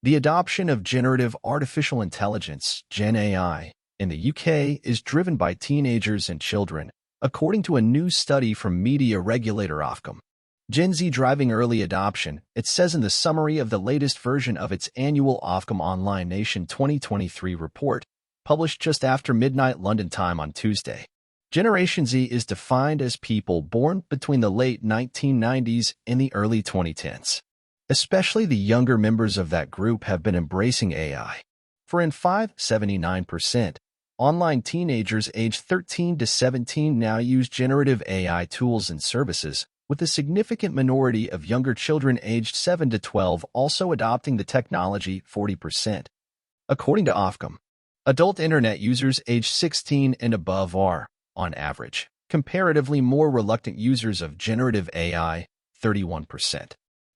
The adoption of generative artificial intelligence, GenAI, in the UK is driven by teenagers and children, according to a new study from media regulator Ofcom. Gen Z driving early adoption, it says in the summary of the latest version of its annual Ofcom Online Nation 2023 report, published just after midnight London time on Tuesday. Generation Z is defined as people born between the late 1990s and the early 2010s. Especially the younger members of that group have been embracing AI. For in 79%, online teenagers aged 13 to 17 now use generative AI tools and services, with a significant minority of younger children aged 7 to 12 also adopting the technology, 40%. According to Ofcom, adult internet users aged 16 and above are, on average, comparatively more reluctant users of generative AI, 31%.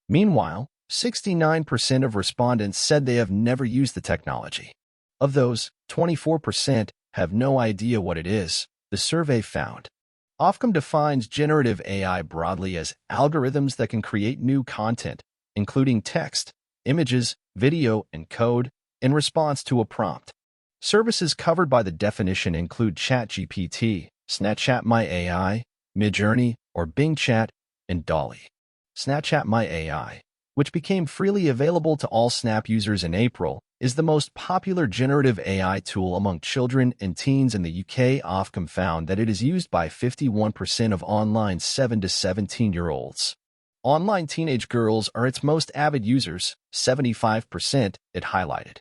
Meanwhile, 69% of respondents said they have never used the technology. Of those, 24% have no idea what it is, the survey found. Ofcom defines generative AI broadly as algorithms that can create new content, including text, images, video, and code, in response to a prompt. Services covered by the definition include ChatGPT, Snapchat My AI, Midjourney, or Bing Chat, and Dolly. Snapchat My AI, which became freely available to all Snap users in April, is the most popular generative AI tool among children and teens in the UK. Ofcom found that it is used by 51% of online 7 to 17-year-olds. Online teenage girls are its most avid users, 75%, it highlighted.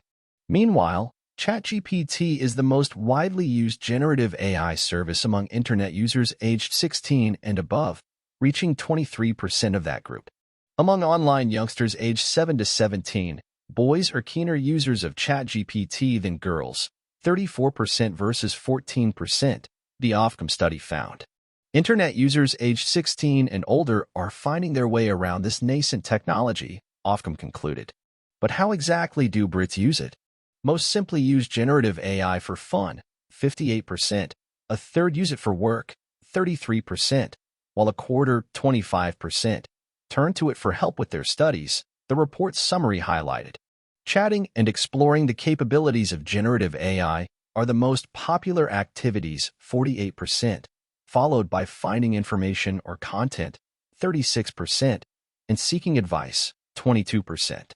Meanwhile, ChatGPT is the most widely used generative AI service among internet users aged 16 and above, reaching 23% of that group. Among online youngsters aged 7 to 17, boys are keener users of ChatGPT than girls, 34% versus 14%, the Ofcom study found. Internet users aged 16 and older are finding their way around this nascent technology, Ofcom concluded. But how exactly do Brits use it? Most simply use generative AI for fun, 58%, a third use it for work, 33%, while a quarter, 25%, turn to it for help with their studies, the report's summary highlighted. Chatting and exploring the capabilities of generative AI are the most popular activities, 48%, followed by finding information or content, 36%, and seeking advice, 22%.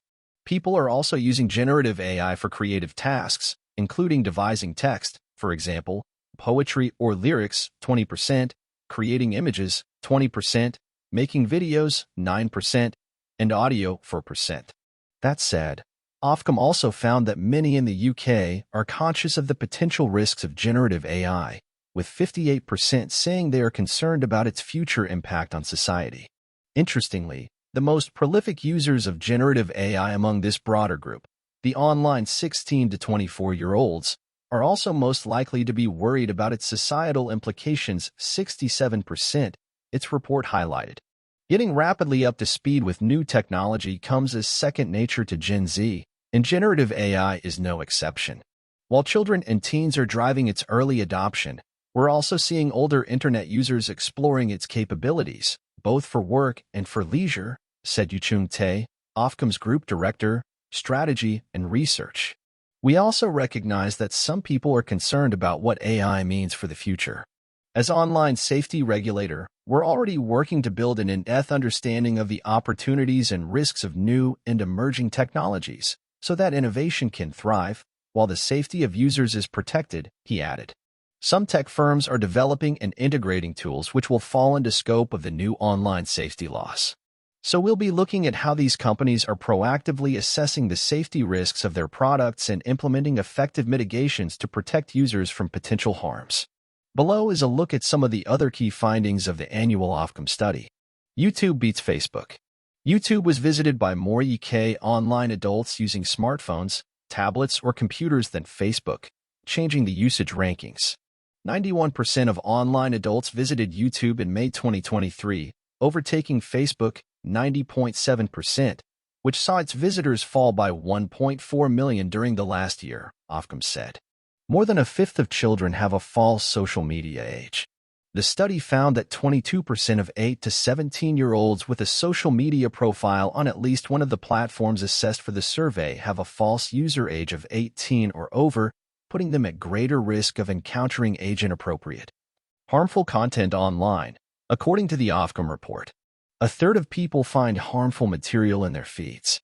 People are also using generative AI for creative tasks, including devising text, for example, poetry or lyrics, 20%, creating images, 20%, making videos, 9%, and audio, 4%. That said, Ofcom also found that many in the UK are conscious of the potential risks of generative AI, with 58% saying they are concerned about its future impact on society. Interestingly, the most prolific users of generative AI among this broader group, the online 16 to 24-year-olds, are also most likely to be worried about its societal implications, 67%, its report highlighted. Getting rapidly up to speed with new technology comes as second nature to Gen Z, and generative AI is no exception. While children and teens are driving its early adoption, we're also seeing older internet users exploring its capabilities, both for work and for leisure, said Yuchung Tae, Ofcom's Group Director, Strategy and Research. We also recognize that some people are concerned about what AI means for the future. As online safety regulator, we're already working to build an in-depth understanding of the opportunities and risks of new and emerging technologies, so that innovation can thrive, while the safety of users is protected, he added. Some tech firms are developing and integrating tools which will fall into scope of the new online safety laws. So we'll be looking at how these companies are proactively assessing the safety risks of their products and implementing effective mitigations to protect users from potential harms. Below is a look at some of the other key findings of the annual Ofcom study. YouTube beats Facebook. YouTube was visited by more UK online adults using smartphones, tablets, or computers than Facebook, changing the usage rankings. 91% of online adults visited YouTube in May 2023, overtaking Facebook, 90.7%, which saw its visitors fall by 1.4 million during the last year, Ofcom said. More than a fifth of children have a false social media age. The study found that 22% of 8 to 17-year-olds with a social media profile on at least one of the platforms assessed for the survey have a false user age of 18 or over, putting them at greater risk of encountering age-inappropriate, harmful content online, according to the Ofcom report. A third of people find harmful material in their feeds.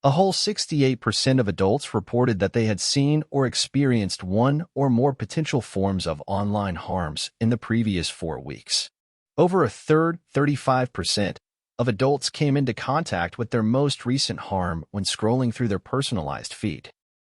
A whole 68% of adults reported that they had seen or experienced one or more potential forms of online harms in the previous 4 weeks. Over a third, 35%, of adults came into contact with their most recent harm when scrolling through their personalized feed.